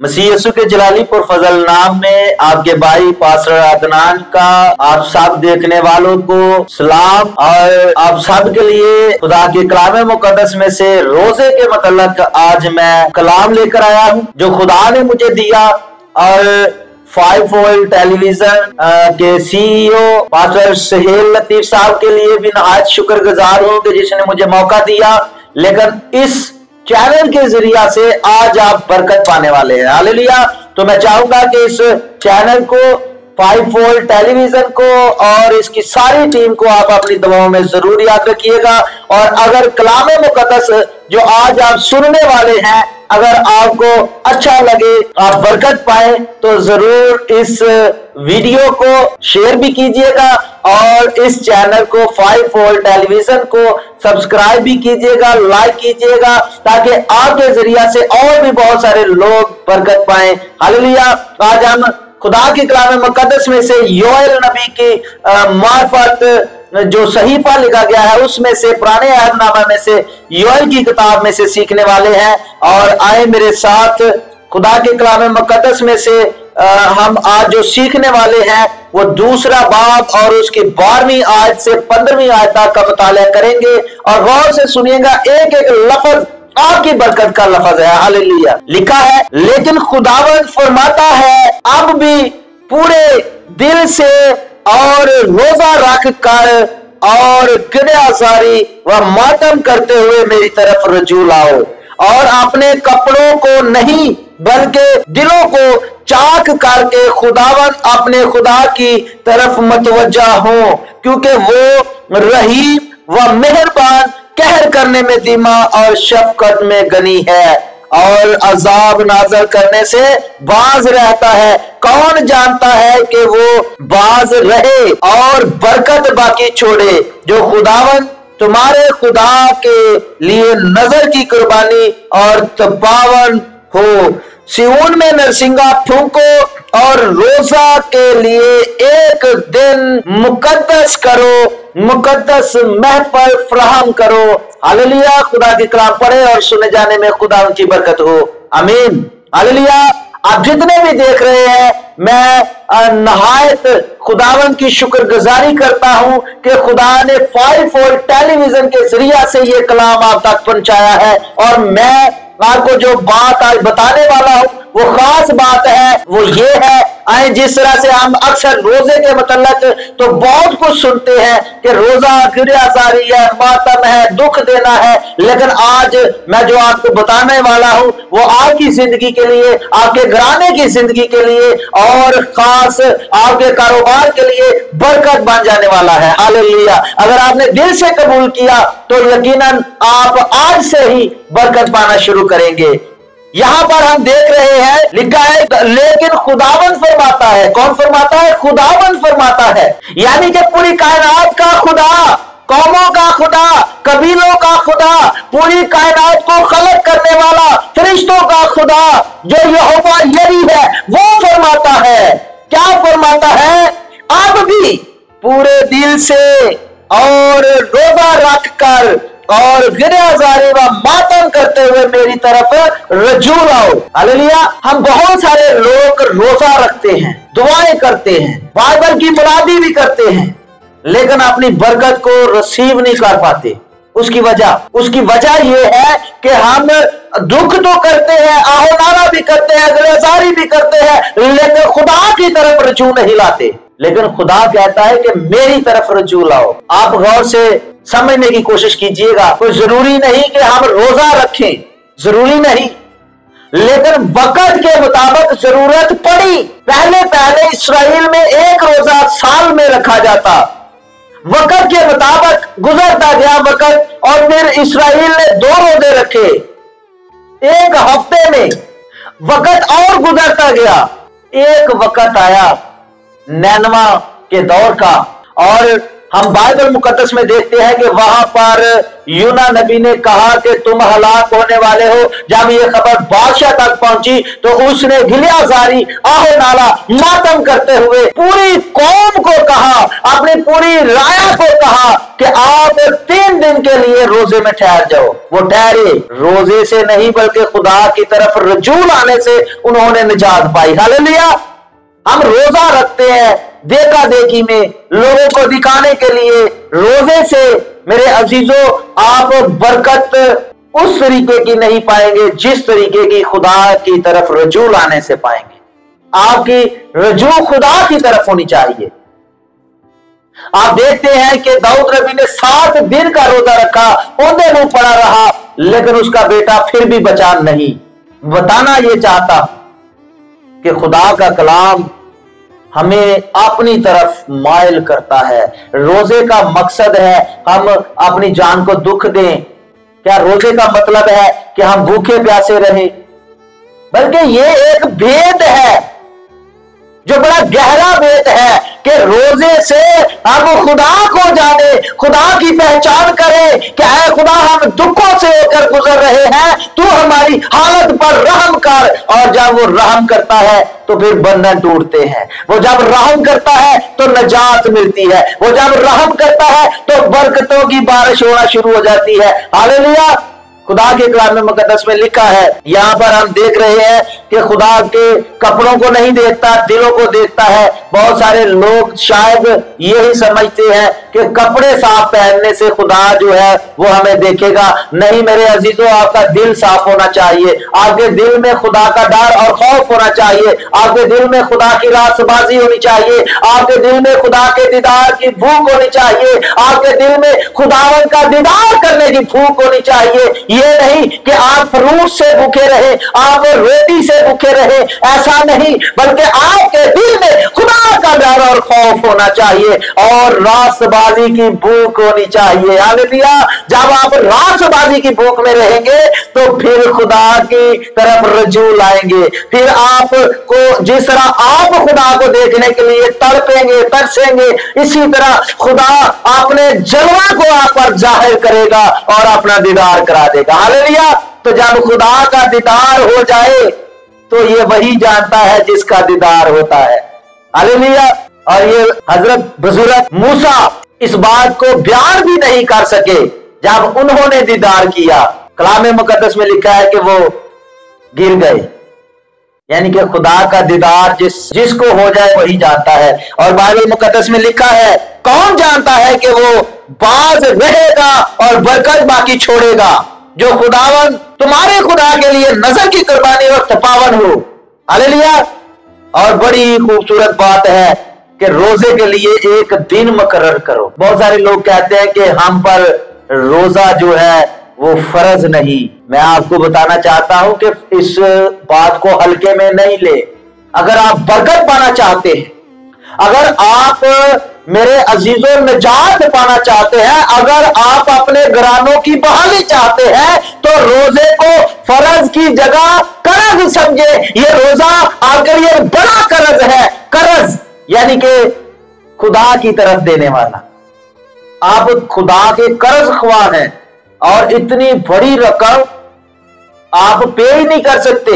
मसीह यीशु के जलाली पर फजल नाम में आपके भाई पास्टर अदनान का आप सब देखने वालों को सलाम। और आप सब के लिए खुदा के कलाम मुकद्दस में से रोजे के मतलब आज मैं कलाम लेकर आया हूँ जो खुदा ने मुझे दिया। और 5 वोल्ट टेलीविजन के सीईओ पास्टर सुहेल लतीफ साहब के लिए भी नहायत शुक्रगुजार हूँ कि जिसने मुझे मौका दिया। लेकिन इस चैनल के जरिया से आज आप बरकत पाने वाले हैं। हालेलुया। तो मैं चाहूंगा कि इस चैनल को 5 वोल्ट टेलीविजन को और इसकी सारी टीम को आप अपनी दुआओं में जरूर याद रखिएगा। और अगर कलाम मुकद्दस जो आज आप सुनने वाले हैं अगर आपको अच्छा लगे, आप बरकत पाए, तो जरूर इस वीडियो को शेयर भी कीजिएगा और इस चैनल को 5 वोल्ट टेलीविजन को सब्सक्राइब भी कीजिएगा, लाइक कीजिएगा, ताकि आपके जरिया से और भी बहुत सारे लोग बरकत पाए। हालेलुया। आज हम खुदा के कलाम मुकद्दस में से योएल नबी की मार्फत जो सहीफा लिखा गया है उसमें से पुराने अहदनामा में से योएल की किताब में से सीखने वाले हैं। और आए मेरे साथ खुदा के कलाम मुकद्दस में से हम आज जो सीखने वाले हैं वो दूसरा बाब और उसकी 12वीं आयत से 15वीं आयत तक का मुताला करेंगे। और गौर से सुनिएगा, एक एक लफ्ज आपकी बरकत का लफ्ज है। हालेलुया। लिखा है, लेकिन खुदावंद फरमाता है अब भी पूरे दिल से और रोजा रख कर और गिरयाजारी व मातम करते हुए मेरी तरफ रजू लाओ और अपने कपड़ों को नहीं बल्कि दिलों को चाक करके खुदावन अपने खुदा की तरफ मतवज्जा हो, क्योंकि वो रहीम व मेहरबान, कहर करने में धीमा और शफकत में गनी है और अजाब नाज़िल करने से बाज रहता है। कौन जानता है कि वो बाज रहे और बरकत बाकी छोड़े। जो खुदावन तुम्हारे खुदा के लिए नजर की कुर्बानी और तबावन हो। सिय्योन में नरसिंगा फूंको और रोजा के लिए एक दिन मुकद्दस करो, मुकद्दस महफिल फराहम करो। हालेलुया। खुदा की कलाम पढ़े और सुने जाने में खुदा उनकी बरकत हो। आमीन। हालेलुया। आप जितने भी देख रहे हैं, मैं नहायत खुदावन की शुक्रगुजारी करता हूं कि खुदा ने 5 वोल्ट टेलीविजन के जरिया से ये कलाम आप तक पहुंचाया है। और मैं आपको जो बात आज बताने वाला हूं वो खास बात है, वो ये है, आए जिस तरह से हम अक्सर रोजे के मतलब तो बहुत कुछ सुनते हैं कि रोजा गिरयाजारी है, मातम है, दुख देना है। लेकिन आज मैं जो आपको बताने वाला हूं वो आपकी जिंदगी के लिए, आपके घराने की जिंदगी के लिए और खास आपके कारोबार के लिए बरकत बन जाने वाला है। हालेलुया। अगर आपने दिल से कबूल किया तो यकीनन आप आज से ही बरकत पाना शुरू करेंगे। यहां पर हम देख रहे हैं, लिखा है, लेकिन खुदावन फरमाता है। कौन फरमाता है? खुदावन फरमाता है। यानी कि पूरी कायनात का खुदा, कौमों का खुदा, कबीलों का खुदा, पूरी कायनात को खलक करने वाला, फरिश्तों का खुदा जो यहोवा यरी है, वो फरमाता है। क्या फरमाता है? अब भी पूरे दिल से और रोजा रख कर और गिरयाजारी व मातम करते हुए मेरी तरफ रजू लाओ। हालेलुया। हम बहुत सारे लोग रोजा रखते हैं, दुआएं करते हैं, बाइबल की मुरादी भी करते हैं, लेकिन अपनी बरकत को रिसीव नहीं कर पाते। उसकी वजह यह है कि हम दुख तो करते हैं, आहोनारा भी करते हैं, गिरयाजारी भी करते हैं, लेकिन खुदा की तरफ रजू नहीं लाते। लेकिन खुदा कहता है कि मेरी तरफ रजू लाओ। आप गौर से समझने की कोशिश कीजिएगा। कोई जरूरी नहीं कि हम रोजा रखें, जरूरी नहीं, लेकिन वक्त के मुताबिक जरूरत पड़ी। पहले इस्राएल में एक रोजा साल में रखा जाता, वक्त के मुताबिक गुजरता गया वक्त और फिर इस्राएल ने 2 रोजे रखे एक हफ्ते में। वक्त और गुजरता गया, एक वक्त आया नैनवा के दौर का। और हम बाइबल मुकद्दस में देखते हैं कि वहां पर यूना नबी ने कहा कि तुम हलाक होने वाले हो। जब ये खबर बादशाह तक पहुंची तो उसने गिरयाजारी, आहो नाला, मातम करते हुए पूरी कौम को कहा, अपनी पूरी राया को कहा कि आप 3 दिन के लिए रोजे में ठहर जाओ। वो ठहरे, रोजे से नहीं बल्कि खुदा की तरफ रजू लाने से उन्होंने निजात पाई। हालेलुया। हम रोजा रखते हैं देखा देखी में, लोगों को दिखाने के लिए। रोजे से मेरे अजीजों आप बरकत उस तरीके की नहीं पाएंगे जिस तरीके की खुदा की तरफ रजू लाने से पाएंगे। आपकी रजू खुदा की तरफ होनी चाहिए। आप देखते हैं कि दाऊद नबी ने 7 दिन का रोजा रखा, औंधे मुंह पड़ा रहा, लेकिन उसका बेटा फिर भी बचा नहीं। बताना यह चाहता कि खुदा का कलाम हमें अपनी तरफ माइल करता है। रोजे का मकसद है हम अपनी जान को दुख दें। क्या रोजे का मतलब है कि हम भूखे प्यासे रहें? बल्कि ये एक भेद है जो बड़ा गहरा भेद है कि रोजे से हम खुदा को जाने, खुदा की पहचान करें। क्या है खुदा, हम दुखों से होकर गुजर रहे हैं, तू हमारी हालत पर रहम कर। और जब वो रहम करता है तो फिर बंधन टूटते हैं। वो जब रहम करता है तो नजात मिलती है। वो जब रहम करता है तो बरकतों की बारिश होना शुरू हो जाती है। हालेलुया। खुदा के कलाम मुकद्दस में लिखा है, यहां पर हम देख रहे हैं कि खुदा के कपड़ों को नहीं देखता, दिलों को देखता है। बहुत सारे लोग शायद यही समझते हैं कि कपड़े साफ पहनने से खुदा जो है वो हमें देखेगा। नहीं मेरे अजीजों, आपका दिल साफ होना चाहिए। आपके दिल में खुदा का डर और खौफ होना चाहिए। आपके दिल में खुदा की रास्तबाजी होनी चाहिए। आपके दिल में खुदा के दीदार की भूख होनी चाहिए। आपके दिल में खुदावन का दीदार करने की भूख होनी चाहिए। ये नहीं कि आप फ्रूट से भूखे रहे, आप रोटी से भूखे रहे, ऐसा नहीं, बल्कि आपके दिल में खुदा का डर और खौफ होना चाहिए और रास्तबाजी की भूख होनी चाहिए। हालेलुया। जब आप रास्तबाजी की भूख में रहेंगे तो फिर खुदा की तरफ रजू लाएंगे। फिर आपको जिस तरह आप खुदा को देखने के लिए तड़पेंगे, तरसेंगे, इसी तरह खुदा अपने जलवा को आप पर जाहिर करेगा और अपना दीदार करा देगा। हालेलुया। तो जब खुदा का दीदार हो जाए तो ये वही जानता है जिसका दीदार होता है। हालेलुया। और ये हजरत बुजुर्ग मूसा इस बात को बयान भी नहीं कर सके जब उन्होंने दीदार किया। कलाम मुकद्दस में लिखा है कि वो गिर गए। यानी कि खुदा का दीदार जिसको हो जाए वही जानता है। और बाइबल मुकद्दस में लिखा है, कौन जानता है कि वो बाज रहेगा और बरकत बाकी छोड़ेगा। जो खुदावन तुम्हारे खुदा के लिए नजर की कुर्बानी और तपावन हो। हालेलुया। और बड़ी खूबसूरत बात है कि रोजे के लिए एक दिन मुकर्रर करो। बहुत सारे लोग कहते हैं कि हम पर रोजा जो है वो फर्ज नहीं। मैं आपको बताना चाहता हूं कि इस बात को हल्के में नहीं ले। अगर आप बरकत पाना चाहते हैं, अगर आप मेरे अजीजों निजात पाना चाहते हैं, अगर आप अपने घरानों की बहाली चाहते हैं, तो रोजे को फर्ज की जगह कर्ज समझे। ये रोजा आपके लिए बड़ा कर्ज है। कर्ज यानी कि खुदा की तरफ देने वाला। आप खुदा के कर्ज ख्वार हैं और इतनी बड़ी रकम आप पे ही नहीं कर सकते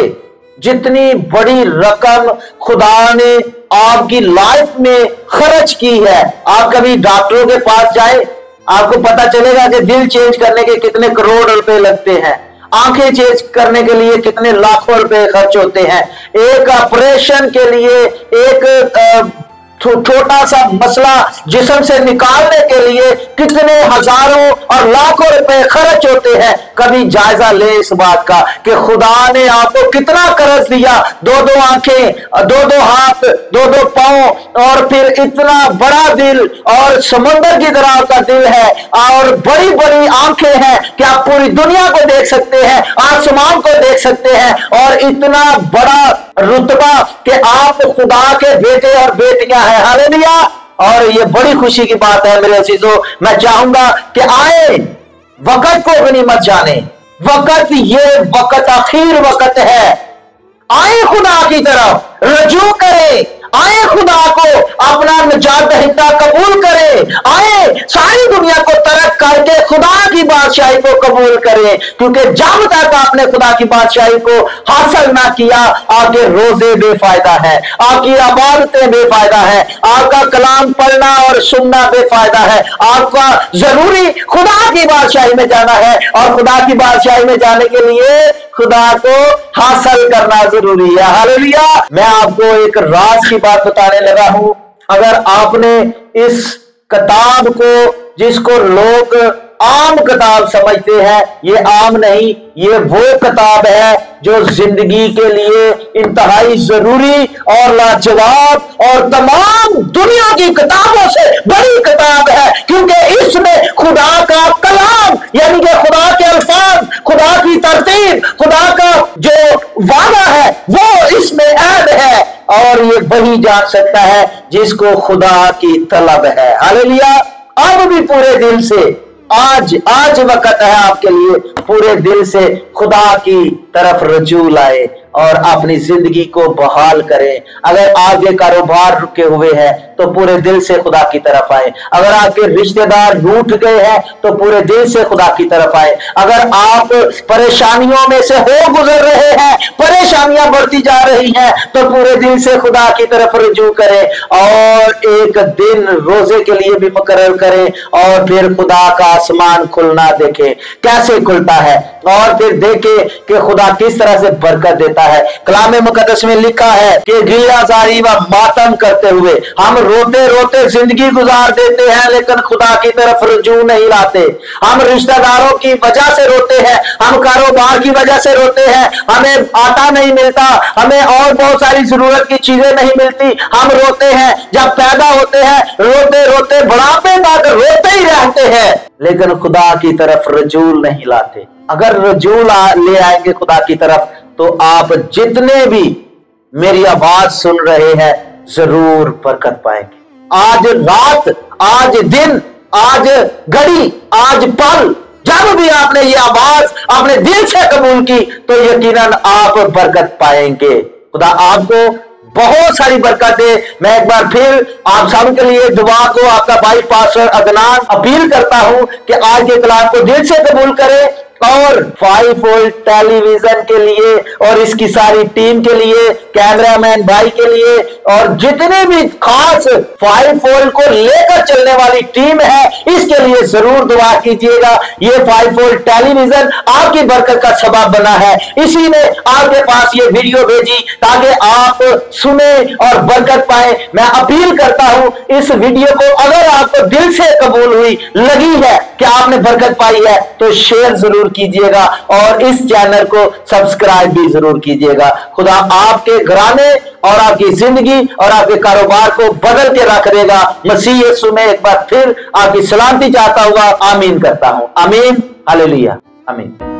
जितनी बड़ी रकम खुदा ने आपकी लाइफ में खर्च की है। आप कभी डॉक्टरों के पास जाए, आपको पता चलेगा कि दिल चेंज करने के कितने करोड़ रुपए लगते हैं, आंखें चेंज करने के लिए कितने लाखों रुपए खर्च होते हैं, एक ऑपरेशन के लिए एक छोटा सा मसला जिस्म से निकालने के लिए कितने हजारों और लाखों रुपए खर्च होते हैं। कभी जायजा ले इस बात का कि खुदा ने आपको कितना कर्ज दिया। 2-2 आंखें, 2-2 हाथ, 2-2 पांव और फिर इतना बड़ा दिल और समुद्र की तरह का दिल है और बड़ी बड़ी आंखें हैं कि आप पूरी दुनिया को देख सकते हैं, आसमान को देख सकते हैं और इतना बड़ा रुतबा कि आप खुदा के बेटे और बेटियां हैं। हालेलुया। और ये बड़ी खुशी की बात है मेरे अजीजों। मैं चाहूंगा कि आए, वक्त को भी मत जाने। वक्त, ये वक्त आखिर वक्त है। आए खुदा की तरफ, रजू करें, आए खुदा को अपना निजात दहिंदा कबूल करें, आए सारी दुनिया को तर्क करके खुदा की बादशाही को कबूल करें, क्योंकि जब तक आपने खुदा की बादशाही को हासिल ना किया आपके रोजे बेफायदा है, आपकी इबादतें बेफायदा है, आपका कलाम पढ़ना और सुनना बेफायदा है। आपका जरूरी खुदा की बादशाही में जाना है, और खुदा की बादशाही में जाने के लिए खुदा को हासिल करना जरूरी है। हालेलुया। मैं आपको एक राज की बात बताने लगा हूं। अगर आपने इस किताब को, जिसको लोग आम किताब समझते हैं, ये आम नहीं, ये वो किताब है जो जिंदगी के लिए इंतहाई जरूरी और लाजवाब और तमाम दुनिया की किताबों से बड़ी किताब है, क्योंकि इसमें खुदा का कलाम यानी कि खुदा के अल्फाज, खुदा की तरतीब, खुदा का जो वादा है वो इसमें ऐड है, और ये वही जान सकता है जिसको खुदा की तलब है। हालेलुया। अब भी पूरे दिल से आज वक्त है आपके लिए, पूरे दिल से खुदा की तरफ रजू लाए और अपनी जिंदगी को बहाल करें। अगर आपके कारोबार रुके हुए हैं तो पूरे दिल से खुदा की तरफ आए। अगर आपके रिश्तेदार रूठ गए हैं तो पूरे दिल से खुदा की तरफ आए। अगर आप परेशानियों में से हो गुजर रहे हैं, परेशानियां बढ़ती जा रही हैं, तो पूरे दिल से खुदा की तरफ रजू करें और एक दिन रोजे के लिए भी मुकर्रर करें, और फिर खुदा का आसमान खुलना देखें कैसे खुलता है, और फिर देखें कि खुदा किस तरह से बरकत देता है। कलाम मुकद्दस में लिखा है कि गिरियाजारी व मातम करते हुए हम रोते रोते जिंदगी गुजार देते हैं, लेकिन खुदा की तरफ रजू नहीं लाते। हम रिश्तेदारों की वजह से रोते हैं, हम कारोबार की वजह से रोते हैं, हमें आटा नहीं मिलता, हमें और बहुत सारी जरूरत की चीजें नहीं मिलती, हम रोते हैं। जब पैदा होते हैं रोते रोते बुढ़ापे तक रोते ही रहते हैं, लेकिन खुदा की तरफ रजूल नहीं लाते। अगर रजूल ले आएंगे खुदा की तरफ, तो आप जितने भी मेरी आवाज सुन रहे हैं जरूर बरकत पाएंगे। आज रात, आज दिन, आज घड़ी, आज पल, जब भी आपने ये आवाज अपने दिल से कबूल की तो यकीनन आप बरकत पाएंगे। खुदा आपको बहुत सारी बरकत दे। मैं एक बार फिर आप सब के लिए दुआ को आपका भाई पास्टर अदनान अपील करता हूं कि आज के कलाम को दिल से कबूल करें, और 5 वोल्ट टेलीविजन के लिए और इसकी सारी टीम के लिए, कैमरामैन भाई के लिए, और जितने भी खास 5 वोल्ट को लेकर चलने वाली टीम है, इसके लिए जरूर दुआ कीजिएगा। ये 5 वोल्ट टेलीविजन आपकी बरकत का सबब बना है, इसी ने आपके पास ये वीडियो भेजी ताकि आप सुने और बरकत पाए। मैं अपील करता हूं इस वीडियो को अगर आपको दिल से कबूल हुई, लगी है कि आपने बरकत पाई है, तो शेयर जरूर कीजिएगा और इस चैनल को सब्सक्राइब भी जरूर कीजिएगा। खुदा आपके घराने और आपकी जिंदगी और आपके कारोबार को बदल के रख देगा। मसीह यीशु में एक बार फिर आपकी सलामती चाहता हुआ आमीन करता हूं। आमीन। हालेलुया। आमीन।